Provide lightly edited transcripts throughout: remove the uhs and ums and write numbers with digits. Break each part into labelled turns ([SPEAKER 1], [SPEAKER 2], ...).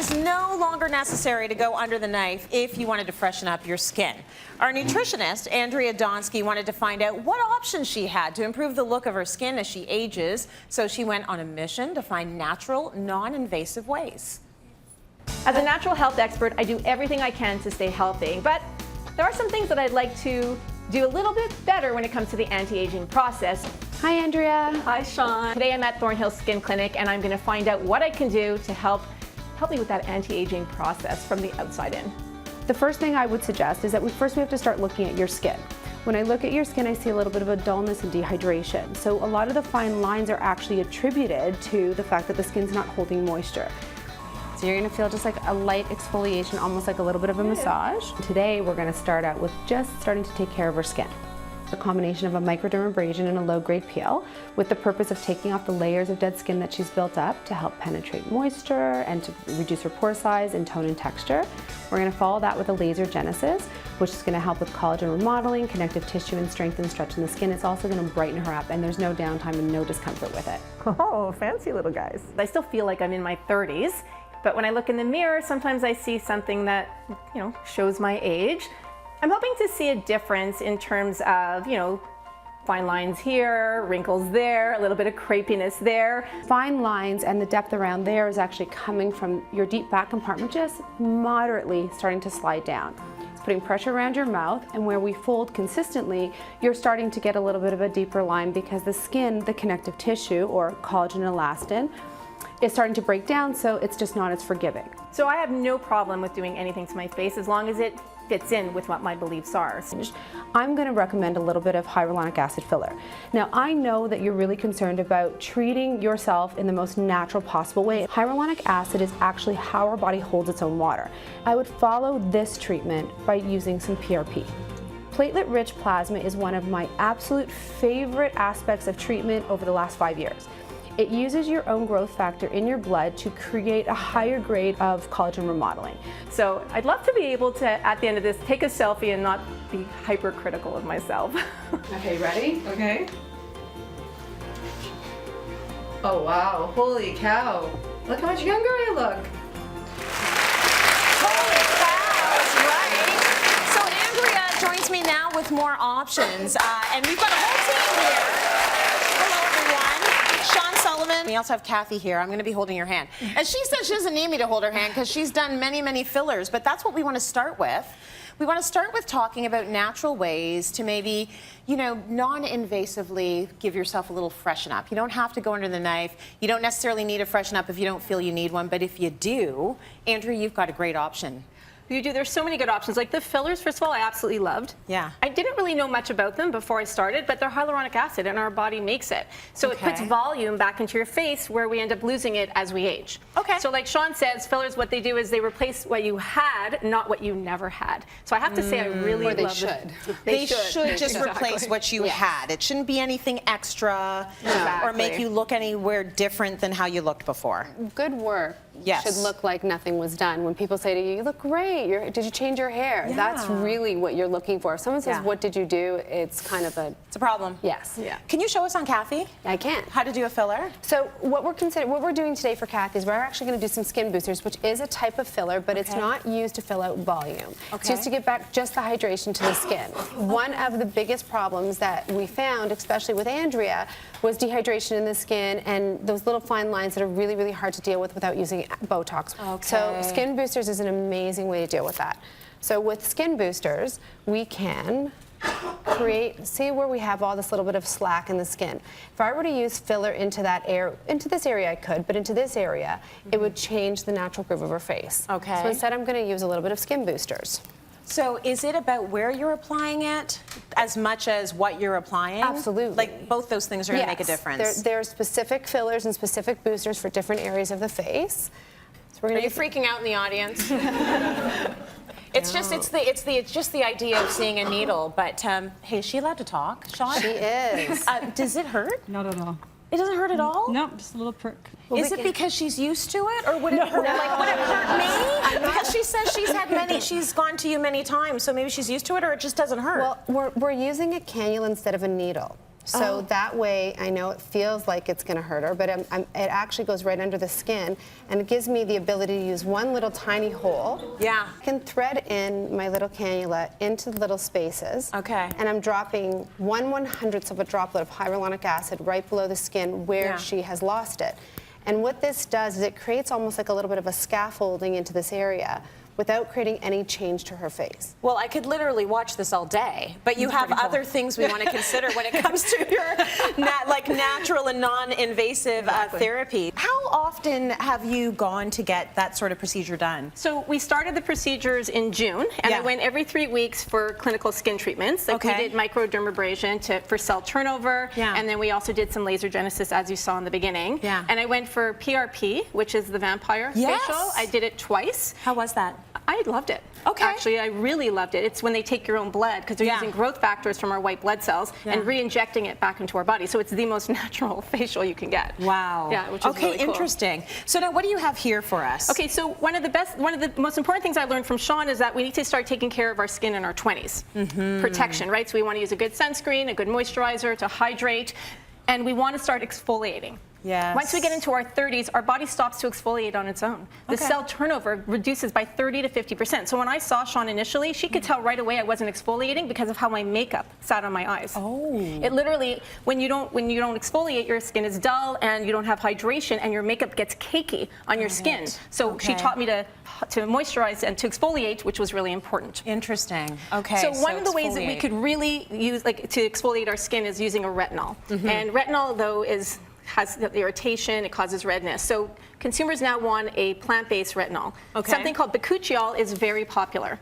[SPEAKER 1] is no longer necessary to go under the knife if you wanted to freshen up your skin. Our nutritionist, Andrea Donsky, wanted to find out what options she had to improve the look of her skin as she ages, so she went on a mission to find natural, non-invasive ways.
[SPEAKER 2] As a natural health expert, I do everything I can to stay healthy, but there are some things that I'd like to do a little bit better when it comes to the anti-aging process.
[SPEAKER 3] Hi, Andrea.
[SPEAKER 2] Hi, Sean. Today I'm at Thornhill Skin Clinic, and I'm going to find out what I can do to help me with that anti-aging process from the outside in.
[SPEAKER 3] The first thing I would suggest is that we have to start looking at your skin. When I look at your skin, I see a little bit of a dullness and dehydration. So a lot of the fine lines are actually attributed to the fact that the skin's not holding moisture. So you're gonna feel just like a light exfoliation, almost like a little bit of a massage. Today, we're gonna start out with just starting to take care of our skin. A combination of a microdermabrasion and a low-grade peel with the purpose of taking off the layers of dead skin that she's built up to help penetrate moisture and to reduce her pore size and tone and texture. We're gonna follow that with a laser genesis, which is gonna help with collagen remodeling, connective tissue, and strength and stretch in the skin. It's also gonna brighten her up, and there's no downtime and no discomfort with it.
[SPEAKER 2] Oh, fancy little guys. I still feel like I'm in my 30s. But when I look in the mirror, sometimes I see something that, shows my age. I'm hoping to see a difference in terms of, fine lines here, wrinkles there, a little bit of crepiness there.
[SPEAKER 3] Fine lines and the depth around there is actually coming from your deep back compartment, just moderately starting to slide down. It's putting pressure around your mouth, and where we fold consistently, you're starting to get a little bit of a deeper line because the skin, the connective tissue, or collagen and elastin, is starting to break down, so it's just not as forgiving.
[SPEAKER 2] So I have no problem with doing anything to my face as long as it fits in with what my beliefs are.
[SPEAKER 3] I'm going to recommend a little bit of hyaluronic acid filler. Now, I know that you're really concerned about treating yourself in the most natural possible way. Hyaluronic acid is actually how our body holds its own water. I would follow this treatment by using some PRP. Platelet-rich plasma is one of my absolute favorite aspects of treatment over the last 5 years. It uses your own growth factor in your blood to create a higher grade of collagen remodeling.
[SPEAKER 2] So I'd love to be able to, at the end of this, take a selfie and not be hypercritical of myself.
[SPEAKER 4] Okay, ready? Okay. Oh wow, holy cow. Look how much younger I look.
[SPEAKER 1] Holy cow, that's right. So Andrea joins me now with more options, and we've got a whole team here. We also have Kathy here. I'm going to be holding your hand. And she says she doesn't need me to hold her hand because she's done many, many fillers, but that's what we want to start with. We want to start with talking about natural ways to maybe, non-invasively give yourself a little freshen up. You don't have to go under the knife. You don't necessarily need a freshen up if you don't feel you need one, but if you do, Andrea, you've got a great option.
[SPEAKER 2] You do. There's so many good options. Like the fillers, first of all, I absolutely loved.
[SPEAKER 1] Yeah.
[SPEAKER 2] I didn't really know much about them before I started, but they're hyaluronic acid and our body makes it. So it puts volume back into your face where we end up losing it as we age.
[SPEAKER 1] Okay.
[SPEAKER 2] So like Sean says, fillers, what they do is they replace what you had, not what you never had. So I have to say I really love
[SPEAKER 4] should.
[SPEAKER 1] They should just replace what you had. It shouldn't be anything extra or make you look anywhere different than how you looked before.
[SPEAKER 4] Good work.
[SPEAKER 1] Yes.
[SPEAKER 4] Should look like nothing was done. When people say to you, you look great, did you change your hair?
[SPEAKER 1] Yeah.
[SPEAKER 4] That's really what you're looking for. If someone says, what did you do? It's kind of a...
[SPEAKER 1] It's a problem.
[SPEAKER 4] Yes.
[SPEAKER 2] Yeah.
[SPEAKER 1] Can you show us on Kathy?
[SPEAKER 4] I can.
[SPEAKER 1] How to do a filler?
[SPEAKER 4] So what we're doing today for Kathy is we're actually going to do some skin boosters, which is a type of filler, but it's not used to fill out volume. It's used to get back just the hydration to the skin. One of the biggest problems that we found, especially with Andrea, was dehydration in the skin and those little fine lines that are really, really hard to deal with without using Botox.
[SPEAKER 1] Okay.
[SPEAKER 4] So skin boosters is an amazing way to deal with that. So with skin boosters, we can see where we have all this little bit of slack in the skin. If I were to use filler into this area I could, but into this area, it would change the natural groove of her face.
[SPEAKER 1] Okay.
[SPEAKER 4] So instead I'm going to use a little bit of skin boosters.
[SPEAKER 1] So is it about where you're applying it as much as what you're applying?
[SPEAKER 4] Absolutely.
[SPEAKER 1] Like both those things are going to make a difference.
[SPEAKER 4] There are specific fillers and specific boosters for different areas of the face. So we're
[SPEAKER 1] Are you freaking out in the audience? It's just the idea of seeing a needle. But hey, is she allowed to talk, Sean?
[SPEAKER 4] She is.
[SPEAKER 1] Does it hurt?
[SPEAKER 5] Not at all.
[SPEAKER 1] It doesn't hurt at all?
[SPEAKER 5] No, just a little prick.
[SPEAKER 1] Is it because she's used to it, or would it hurt? Like, would it hurt me? Because she says she's gone to you many times, so maybe she's used to it, or it just doesn't hurt.
[SPEAKER 4] Well, we're using a cannula instead of a needle. So that way, I know it feels like it's going to hurt her, but it actually goes right under the skin, and it gives me the ability to use one little tiny hole.
[SPEAKER 1] Yeah.
[SPEAKER 4] I can thread in my little cannula into the little spaces.
[SPEAKER 1] Okay.
[SPEAKER 4] And I'm dropping 1/100th of a droplet of hyaluronic acid right below the skin where she has lost it. And what this does is it creates almost like a little bit of a scaffolding into this area without creating any change to her face.
[SPEAKER 1] Well, I could literally watch this all day, but you have other things we want to consider when it comes to your natural and non-invasive therapy. How often have you gone to get that sort of procedure done?
[SPEAKER 2] So we started the procedures in June, and I went every 3 weeks for clinical skin treatments. Like we did microdermabrasion for cell turnover, and then we also did some laser genesis, as you saw in the beginning. And I went for PRP, which is the vampire facial. I did it twice.
[SPEAKER 1] How was that?
[SPEAKER 2] I loved it.
[SPEAKER 1] Okay.
[SPEAKER 2] Actually, I really loved it. It's when they take your own blood, because they're using growth factors from our white blood cells and re-injecting it back into our body. So it's the most natural facial you can get.
[SPEAKER 1] Wow.
[SPEAKER 2] Yeah, which is really cool.
[SPEAKER 1] Interesting. So now what do you have here for us?
[SPEAKER 2] Okay, so one of the most important things I learned from Sean is that we need to start taking care of our skin in our 20s. Protection, right? So we want to use a good sunscreen, a good moisturizer to hydrate, and we want to start exfoliating.
[SPEAKER 1] Yes.
[SPEAKER 2] Once we get into our 30s, our body stops to exfoliate on its own. The cell turnover reduces by 30 to 50%. So when I saw Sean initially, she could tell right away I wasn't exfoliating because of how my makeup sat on my eyes. Oh. It literally, when you don't exfoliate, your skin is dull and you don't have hydration, and your makeup gets cakey on your skin. So she taught me to moisturize and to exfoliate, which was really important.
[SPEAKER 1] Interesting. Okay.
[SPEAKER 2] So one of the ways that we could really use to exfoliate our skin is using a retinol. And retinol, though, has the irritation, it causes redness. So consumers now want a plant-based retinol. Something called bakuchiol is very popular.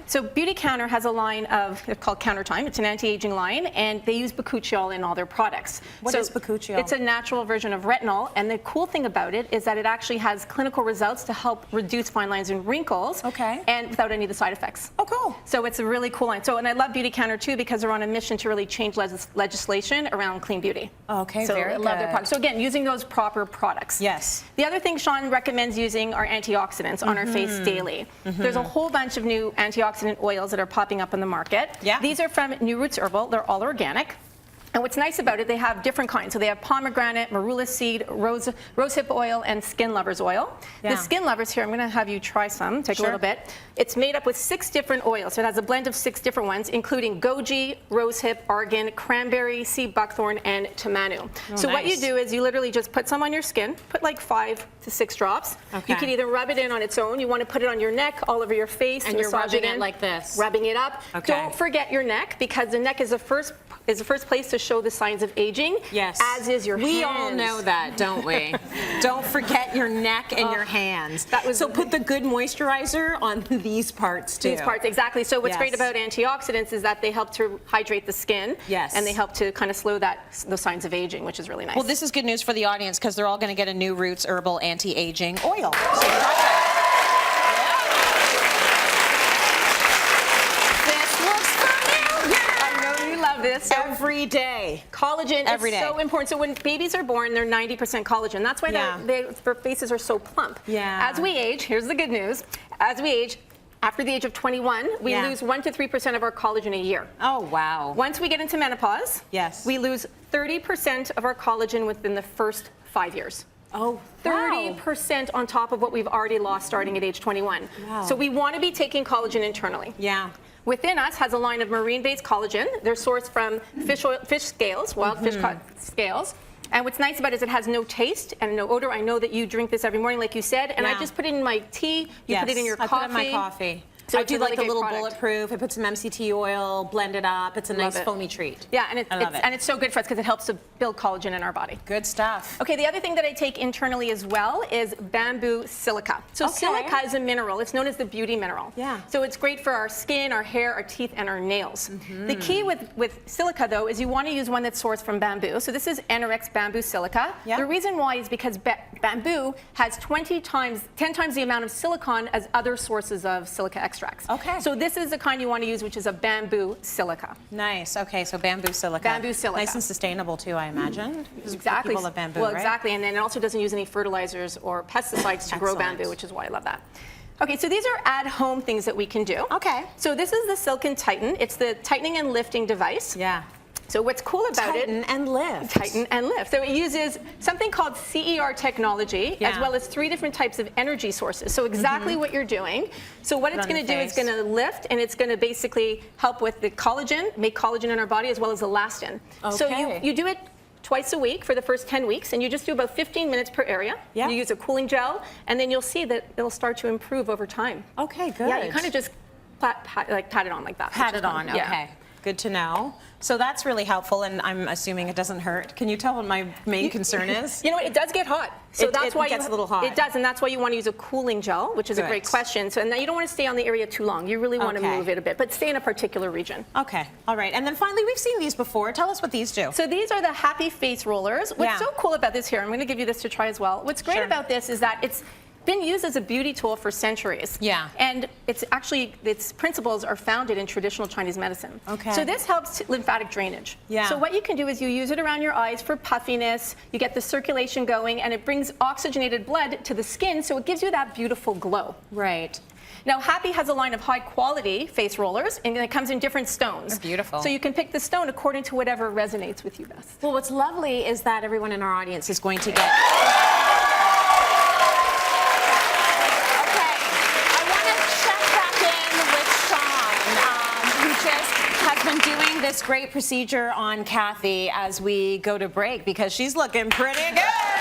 [SPEAKER 2] So Beauty Counter has a line it's called Counter Time. It's an anti-aging line, and they use bakuchiol in all their products.
[SPEAKER 1] What is bakuchiol?
[SPEAKER 2] It's a natural version of retinol, and the cool thing about it is that it actually has clinical results to help reduce fine lines and wrinkles, and without any of the side effects.
[SPEAKER 1] Oh, cool.
[SPEAKER 2] So it's a really cool line. So, and I love Beauty Counter too, because they're on a mission to really change legislation around clean beauty.
[SPEAKER 1] Okay,
[SPEAKER 2] so
[SPEAKER 1] very
[SPEAKER 2] I love their products. So again, using those proper products.
[SPEAKER 1] Yes.
[SPEAKER 2] The other thing Sean recommends using are antioxidants on our face daily. There's a whole bunch of new antioxidant oils that are popping up on the market. These are from New Roots Herbal. They're all organic. And what's nice about it, they have different kinds. So they have pomegranate, marula seed, rosehip oil, and skin lovers oil. The skin lovers here, I'm going to have you try some, take a little bit. It's made up with 6 different oils. So it has a blend of 6 different ones, including goji, rosehip, argan, cranberry, sea buckthorn, and tamanu. So what you do is you literally just put some on your skin, put like 5 to 6 drops. You can either rub it in on its own. You want to put it on your neck, all over your face.
[SPEAKER 1] And you're rubbing it like this.
[SPEAKER 2] Rubbing it up. Don't forget your neck, because the neck is the first place to show the signs of aging, as is your hands.
[SPEAKER 1] We all know that, don't we? Don't forget your neck and your hands. So put the good moisturizer on these parts too.
[SPEAKER 2] These parts, exactly. So what's great about antioxidants is that they help to hydrate the skin, and they help to kind of slow the signs of aging, which is really nice.
[SPEAKER 1] Well, this is good news for the audience, because they're all going to get a New Roots Herbal Anti-Aging Oil. So try that.
[SPEAKER 2] This
[SPEAKER 1] every day.
[SPEAKER 2] Collagen is so important. So when babies are born, they're 90% collagen. That's why their faces are so plump. As we age, here's the good news. As we age, after the age of 21, we lose 1 to 3% of our collagen a year.
[SPEAKER 1] Oh, wow.
[SPEAKER 2] Once we get into menopause, we lose 30% of our collagen within the first 5 years.
[SPEAKER 1] Oh,
[SPEAKER 2] 30% on top of what we've already lost starting at age 21. So we want to be taking collagen internally. Within us has a line of marine-based collagen. They're sourced from fish scales, wild fish scales. And what's nice about it is it has no taste and no odor. I know that you drink this every morning, like you said, and I just put it in my tea. You put it in your coffee.
[SPEAKER 1] I put it in my coffee.
[SPEAKER 2] So
[SPEAKER 1] I do like a little bulletproof. I put some MCT oil, blend it up. It's a nice foamy treat.
[SPEAKER 2] Yeah, and it's so good for us because it helps to build collagen in our body.
[SPEAKER 1] Good stuff.
[SPEAKER 2] Okay, the other thing that I take internally as well is bamboo silica. So silica is a mineral. It's known as the beauty mineral. So it's great for our skin, our hair, our teeth, and our nails. The key with silica, though, is you want to use one that's sourced from bamboo. So this is NRX bamboo silica. The reason why is because bamboo has 10 times the amount of silicon as other sources of silica extracts. So this is the kind you want to use, which is a bamboo silica.
[SPEAKER 1] Nice. Okay, so bamboo silica.
[SPEAKER 2] Bamboo silica.
[SPEAKER 1] Nice and sustainable too, I imagine.
[SPEAKER 2] Exactly.
[SPEAKER 1] People love bamboo,
[SPEAKER 2] well,
[SPEAKER 1] right?
[SPEAKER 2] exactly, and then it also doesn't use any fertilizers or pesticides to grow bamboo, which is why I love that. Okay, so these are at-home things that we can do. So this is the Silken Tighten. It's the tightening and lifting device. So what's cool about
[SPEAKER 1] Tighten and lift.
[SPEAKER 2] Tighten and lift. So it uses something called CER technology, as well as 3 different types of energy sources. So exactly what you're doing. So what it's going to do is going to lift, and it's going to basically help with the collagen, make collagen in our body, as well as elastin.
[SPEAKER 1] Okay.
[SPEAKER 2] So you do it twice a week for the first 10 weeks, and you just do about 15 minutes per area.
[SPEAKER 1] Yeah.
[SPEAKER 2] You use a cooling gel, and then you'll see that it'll start to improve over time.
[SPEAKER 1] Okay, good.
[SPEAKER 2] Yeah, you kind of just pat it on like that.
[SPEAKER 1] Pat
[SPEAKER 2] which is
[SPEAKER 1] it on,
[SPEAKER 2] fun. Yeah.
[SPEAKER 1] okay. Good to know. So that's really helpful, and I'm assuming it doesn't hurt. Can you tell what my main concern is?
[SPEAKER 2] You know, it does get hot. So that's why
[SPEAKER 1] it gets a little hot.
[SPEAKER 2] It does, and that's why you want to use a cooling gel, which is a great question. So, and then you don't want to stay on the area too long. You really want to move it a bit, but stay in a particular region.
[SPEAKER 1] Okay, all right. And then finally, we've seen these before. Tell us what these do.
[SPEAKER 2] So these are the happy face rollers. What's so cool about this here, I'm going to give you this to try as well. What's great about this is that it's been used as a beauty tool for centuries.
[SPEAKER 1] Yeah.
[SPEAKER 2] And it's actually, its principles are founded in traditional Chinese medicine.
[SPEAKER 1] Okay.
[SPEAKER 2] So this helps lymphatic drainage.
[SPEAKER 1] Yeah.
[SPEAKER 2] So what you can do is you use it around your eyes for puffiness, you get the circulation going, and it brings oxygenated blood to the skin, so it gives you that beautiful glow.
[SPEAKER 1] Right.
[SPEAKER 2] Now, Happy has a line of high-quality face rollers, and it comes in different stones.
[SPEAKER 1] They're beautiful.
[SPEAKER 2] So you can pick the stone according to whatever resonates with you best.
[SPEAKER 1] Well, what's lovely is that everyone in our audience is going to get... been doing this great procedure on Kathy as we go to break because she's looking pretty good.